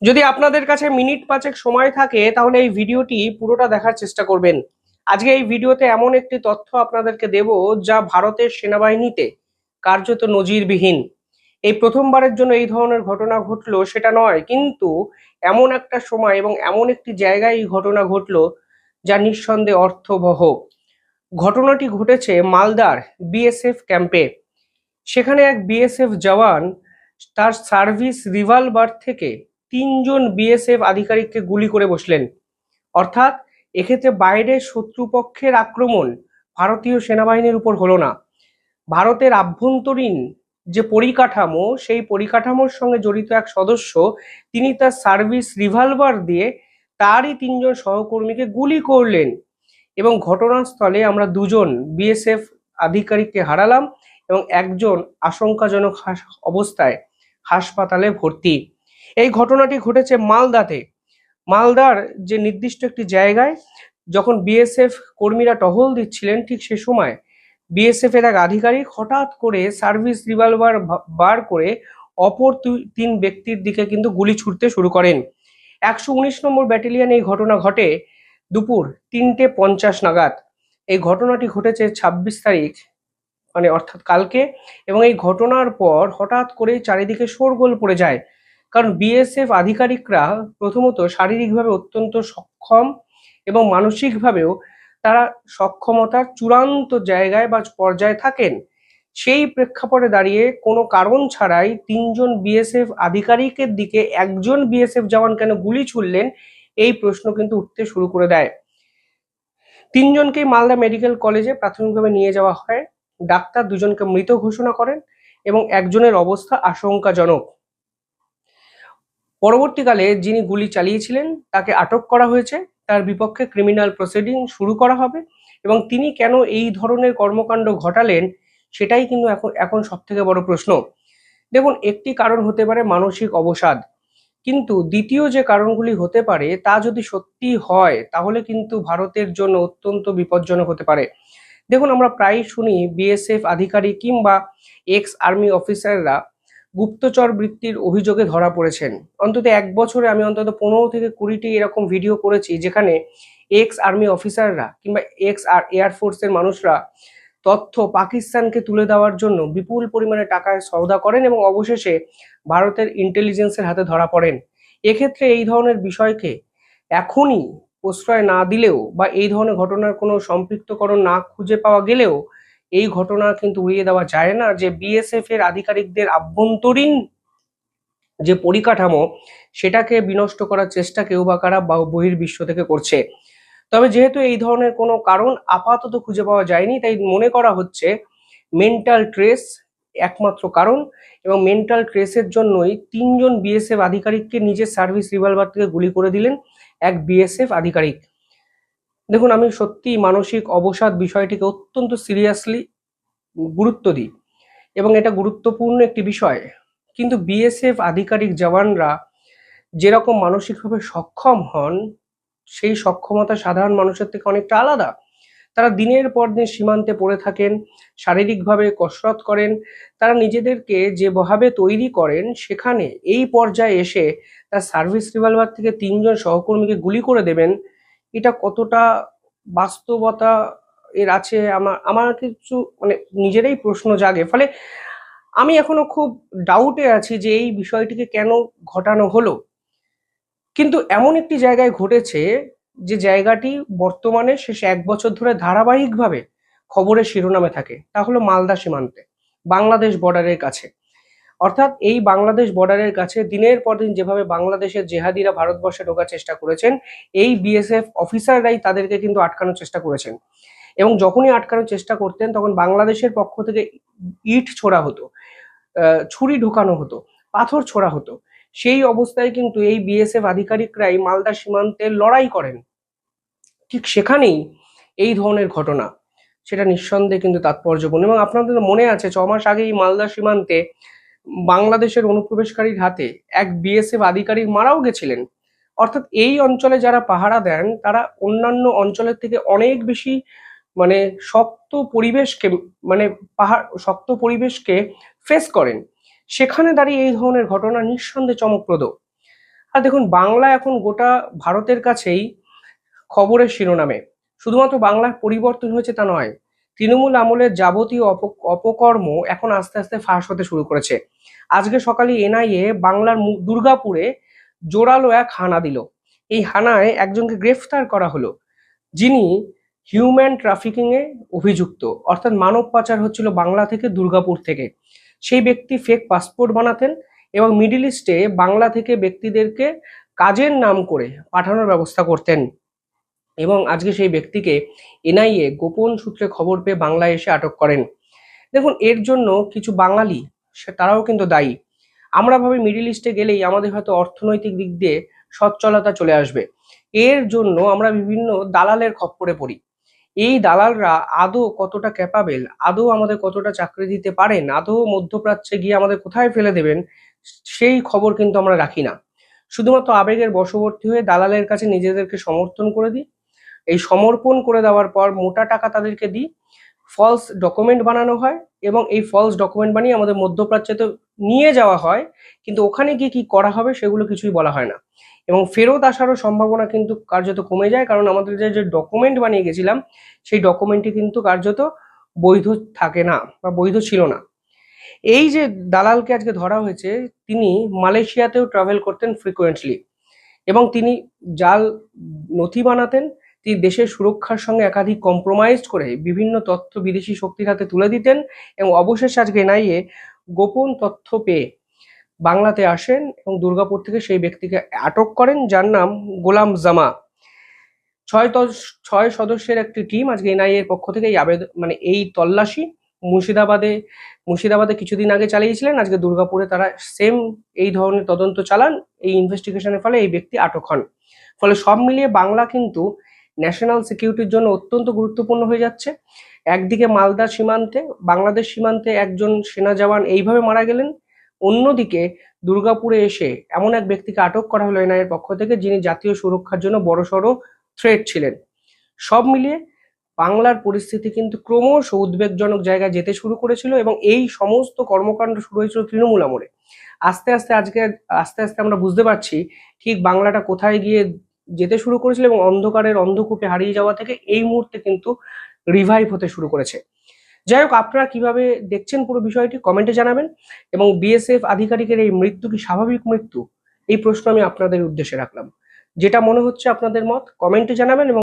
যদি আপনাদের কাছে মিনিট পাঁচেক সময় থাকে তাহলে এই ভিডিওটি পুরোটা দেখার চেষ্টা করবেন। আজকে এই ভিডিওতে এমন একটি তথ্য আপনাদেরকে দেব যা ভারতের সেনাবাহিনীতে কার্যত নজিরবিহীন। এই প্রথমবারের জন্য এই ধরনের ঘটনা ঘটলো সেটা নয়, কিন্তু এমন একটা সময় এবং এমন একটি জায়গায় এই ঘটনা ঘটলো যা নিঃসন্দেহে অর্থবহ। ঘটনাটি ঘটেছে মালদার বিএসএফ ক্যাম্পে। সেখানে এক বিএসএফ জওয়ান তার সার্ভিস রিভলভার থেকে তিনজন বিএসএফ আধিকারিককে গুলি করে বসলেন। অর্থাৎ এক্ষেত্রে বাইরের শত্রুপক্ষের আক্রমণ ভারতীয় সেনাবাহিনীর উপর হলো না, ভারতের আভ্যন্তরীণ যে পরিকাঠামো সেই পরিকাঠামোর সঙ্গে জড়িত এক সদস্য তিনি তার সার্ভিস রিভলভার দিয়ে তারই তিনজন সহকর্মীকে গুলি করলেন এবং ঘটনাস্থলে আমরা দুজন বিএসএফ আধিকারিককে হারালাম এবং একজন আশঙ্কাজনক অবস্থায় হাসপাতালে ভর্তি। এই ঘটনাটি ঘটেছে মালদাতে। মালদার যে নির্দিষ্ট একটি জায়গায় যখন বিএসএফ কর্মীরা টহল দিচ্ছিলেন, ঠিক সে সময় বিএসএফ এর এক আধিকারিক হঠাৎ করে সার্ভিস রিভলভার বার করে অপর তিন ব্যক্তির দিকে কিন্তু গুলি ছুড়তে শুরু করেন। 119 নম্বর ব্যাটালিয়নে এই ঘটনা ঘটে দুপুর 3:50 নাগাদ। এই ঘটনাটি ঘটেছে 26 তারিখ, মানে অর্থাৎ কালকে। এবং এই ঘটনার পর হঠাৎ করে চারিদিকে শোরগোল পড়ে যায়, কারণ বিএসএফ আধিকারিকরা প্রথমত শারীরিকভাবে অত্যন্ত সক্ষম এবং মানসিকভাবেও তারা সক্ষমতার চূড়ান্ত জায়গায় বা পর্যায়ে থাকেন। সেই প্রেক্ষাপটে দাঁড়িয়ে কোনো কারণ ছাড়াই তিনজন বিএসএফ আধিকারিকের দিকে একজন বিএসএফ জওয়ান কেন গুলি ছুড়লেন, এই প্রশ্ন কিন্তু উঠতে শুরু করে দেয়। তিনজনকেই মালদা মেডিকেল কলেজে প্রাথমিকভাবে নিয়ে যাওয়া হয়। ডাক্তার দুজনকে মৃত ঘোষণা করেন এবং একজনের অবস্থা আশঙ্কাজনক। পরবর্তীকালে যিনি গুলি চালিয়েছিলেন তাকে আটক করা হয়েছে, তার বিপক্ষে ক্রিমিনাল প্রসিডিং শুরু করা হবে এবং তিনি কেন এই ধরনের কর্মকাণ্ড ঘটালেন সেটাই কিন্তু এখন সব থেকে বড় প্রশ্ন। দেখুন, একটি কারণ হতে পারে মানসিক অবসাদ, কিন্তু দ্বিতীয় যে কারণগুলি হতে পারে তা যদি সত্যি হয় তাহলে কিন্তু ভারতের জন্য অত্যন্ত বিপজ্জনক হতে পারে। দেখুন, আমরা প্রায় শুনি বিএসএফ আধিকারিক কিংবা এক্স আর্মি অফিসাররা গুপ্তচর বৃত্তির অভিযোগে ধরা পড়েছেন। অন্তত এক বছরে আমি অন্তত 15 থেকে 20টি এরকম ভিডিও করেছি যেখানে এক্স আর্মি অফিসাররা কিংবা এক্স এয়ারফোর্সের মানুষরা তথ্য পাকিস্তানকে তুলে দেওয়ার জন্য বিপুল পরিমাণে টাকায় সওদা করেন এবং অবশেষে ভারতের ইন্টেলিজেন্সের হাতে ধরা পড়েন। এক্ষেত্রে এই ধরনের বিষয়কে এখনই প্রশ্রয় না দিলেও বা এই ধরনের ঘটনার কোনো সম্পৃক্তকরণ না খুঁজে পাওয়া গেলেও এই ঘটনা কিন্তু উড়িয়ে দেওয়া যায় না যে বিএসএফ এর আধিকারিকদের আভ্যন্তরীণ যে পরিকাঠামো সেটাকে বিনষ্ট করার চেষ্টা কেউ বা কারা বহির্বিশ্ব থেকে করছে। তবে যেহেতু এই ধরনের কোনো কারণ আপাতত খুঁজে পাওয়া যায়নি, তাই মনে করা হচ্ছে মেন্টাল ট্রেস একমাত্র কারণ এবং মেন্টাল ট্রেসের জন্যই তিনজন বিএসএফ আধিকারিককে নিজের সার্ভিস রিভলভার থেকে গুলি করে দিলেন এক বিএসএফ আধিকারিক। দেখুন, আমি সত্যি মানসিক অবসাদ বিষয়টিকে অত্যন্ত সিরিয়াসলি গুরুত্ব দিই এবং এটা গুরুত্বপূর্ণ একটি বিষয়, কিন্তু বিএসএফ আধিকারিক জওয়ানরা যেরকম মানসিকভাবে সক্ষম হন সেই সক্ষমতা সাধারণ মানুষের থেকে অনেকটা আলাদা। তারা দিনের পর দিন সীমান্তে পড়ে থাকেন, শারীরিকভাবে কসরত করেন, তারা নিজেদেরকে যেভাবে তৈরি করেন সেখানে এই পর্যায়ে এসে তার সার্ভিস রিভলভার থেকে তিনজন সহকর্মীকে গুলি করে দেবেন, এটা কতটা বাস্তবতা এর আছে আমার আমার কিছু মানে নিজেরাই প্রশ্ন জাগে। ফলে আমি এখনো খুব ডাউটে আছি যে এই বিষয়টিকে কেন ঘটানো হলো। কিন্তু এমন একটি জায়গায় ঘটেছে যে জায়গাটি বর্তমানে শেষ 1 বছর ধরে ধারাবাহিকভাবে খবরের শিরোনামে থাকে, তা হলো মালদা সীমান্তে বাংলাদেশ বর্ডারের কাছে। অর্থাৎ এই বাংলাদেশ বর্ডারের কাছে দিনের পর দিন যেভাবে বাংলাদেশের জেহাদিরা ভারতবর্ষে ঢোকার চেষ্টা করেছেন, এই বিএসএফ অফিসাররাই তাদেরকে কিন্তু আটকানোর চেষ্টা করেছেন এবং যখনই আটকানোর চেষ্টা করতেন তখন বাংলাদেশের পক্ষ থেকে ইট ছোড়া হতো, ছুরি ঢোকানো হতো, পাথর ছোড়া হতো। সেই অবস্থায় কিন্তু এই বিএসএফ আধিকারিকরাই মালদা সীমান্তে লড়াই করেন। ঠিক সেখানেই এই ধরনের ঘটনা, সেটা নিঃসন্দেহে কিন্তু তাৎপর্যপূর্ণ। এবং আপনাদের মনে আছে 6 মাস আগে এই মালদা সীমান্তে বাংলাদেশের অনুপ্রবেশকারীর হাতে এক বিএসএফ আধিকারিক মারাও গেছিলেন। অর্থাৎ এই অঞ্চলে যারা পাহারা দেন তারা অন্যান্য অঞ্চলের থেকে অনেক বেশি মানে শক্ত পরিবেশকে মানে শক্ত পরিবেশকে ফেস করেন। সেখানে দাঁড়িয়ে এই ধরনের ঘটনা নিঃসন্দেহে চমকপ্রদ। আর দেখুন, বাংলা এখন গোটা ভারতের কাছেই খবরের শিরোনামে। শুধুমাত্র বাংলার পরিবর্তন হয়েছে তা নয়, তৃণমূল আমলের যাবতীয় অপকর্ম এখন আস্তে আস্তে ফাঁস হতে শুরু করেছে। আজকে সকালে এনআইএ বাংলার দুর্গাপুরে জোরালো এক হানা দিল। এই হানায় একজনকে গ্রেফতার করা হলো, যিনি হিউম্যান ট্রাফিকিং এ অভিযুক্ত, অর্থাৎ মানব পাচার হচ্ছিল বাংলা থেকে দুর্গাপুর থেকে। সেই ব্যক্তি ফেক পাসপোর্ট বানাতেন এবং মিডল ইস্টে বাংলা থেকে ব্যক্তিদেরকে কাজের নাম করে পাঠানোর ব্যবস্থা করতেন। এবং আজকে সেই ব্যক্তিকে এনআইএ গোপন সূত্রে খবর পেয়ে বাংলায় এসে আটক করেন। দেখুন, এর জন্য কিছু বাঙালি তারাও কিন্তু দায়ী। আমরা ভাবি মিডল ইস্টে গেলেই আমাদের হয়তো অর্থনৈতিক দিক দিয়ে সচ্ছলতা চলে আসবে, এর জন্য আমরা বিভিন্ন দালালের খপ্পরে পড়ি। এই দালালরা আদৌ কতটা ক্যাপাবেল, আদৌ আমাদের কতটা চাকরি দিতে পারেন, আদৌ মধ্যপ্রাচ্যে গিয়ে আমাদের কোথায় ফেলে দেবেন, সেই খবর কিন্তু আমরা রাখি না। শুধুমাত্র আবেগের বশবর্তী হয়ে দালালের কাছে নিজেদেরকে সমর্থন করে দিই। এই সমর্পণ করে দেওয়ার পর মোটা টাকা তাদেরকে দিই, ফলস ডকুমেন্ট বানানো হয় এবং এই ফলস ডকুমেন্ট বানিয়ে আমাদের মধ্যপ্রাচ্যে তো নিয়ে যাওয়া হয়, কিন্তু ওখানে গিয়ে কি করা হবে সেগুলো কিছুই বলা হয় না। এবং ফেরত আসারও সম্ভাবনা কিন্তু কার্যত কমে যায়, কারণ আমাদের যে ডকুমেন্ট বানিয়ে গেছিলাম সেই ডকুমেন্টটি কিন্তু কার্যত বৈধ থাকে না বা বৈধ ছিল না। এই যে দালালকে আজকে ধরা হয়েছে, তিনি মালয়েশিয়াতেও ট্রাভেল করতেন ফ্রিকোয়েন্টলি এবং তিনি জাল নথি বানাতেন। তিনি দেশের সুরক্ষার সঙ্গে একাধিক কম্প্রোমাইজ করে বিভিন্ন তথ্য বিদেশি শক্তির হাতে তুলে দিতেন এবং অবশেষে আজকে এনআইএ গোপন তথ্য পেয়ে বাংলাতে আসেন এবং দুর্গাপুর থেকে সেই ব্যক্তিকে আটক করেন, যার নাম গোলাম জামা। 6 সদস্যের একটি টিম আজকে এনআইএ এর পক্ষ থেকে এই আবেদন এই তল্লাশি মুর্শিদাবাদে কিছুদিন আগে চালিয়েছিলেন। আজকে দুর্গাপুরে তারা সেম এই ধরনের তদন্ত চালান। এই ইনভেস্টিগেশনের ফলে এই ব্যক্তি আটক হন। ফলে সব মিলিয়ে বাংলা কিন্তু ন্যাশনাল সিকিউরিটির জন্য অত্যন্ত গুরুত্বপূর্ণ হয়ে যাচ্ছে। একদিকে মালদা সীমান্তে, বাংলাদেশ সীমান্তে একজন সেনা জওয়ান এইভাবে মারা গেলেন, অন্যদিকে দুর্গাপুরে এসে এমন এক ব্যক্তিকে আটক করা হলো এনআইএর পক্ষ থেকে, যিনি জাতীয় সুরক্ষার জন্য বড়সড় থ্রেট ছিলেন। সব মিলিয়ে বাংলার পরিস্থিতি কিন্তু ক্রমশ উদ্বেগজনক জায়গায় যেতে শুরু করেছিল এবং এই সমস্ত কর্মকাণ্ড শুরু হয়েছিল তৃণমূল আমলে। আস্তে আস্তে আমরা বুঝতে পারছি ঠিক বাংলাটা কোথায় গিয়ে যেতে শুরু করেছিল এবং অন্ধকারের অন্ধকূপে হারিয়ে যাওয়া থেকে এই মুহূর্তে কিন্তু রিভাইভ হতে শুরু করেছে। যাই হোক, আপনারা কিভাবে দেখছেন পুরো বিষয়টি কমেন্টে জানাবেন। এবং বিএসএফ আধিকারিকের এই মৃত্যু কি স্বাভাবিক মৃত্যু, এই প্রশ্ন আমি আপনাদের উদ্দেশ্যে রাখলাম। যেটা মনে হচ্ছে আপনাদের মত কমেন্টে জানাবেন এবং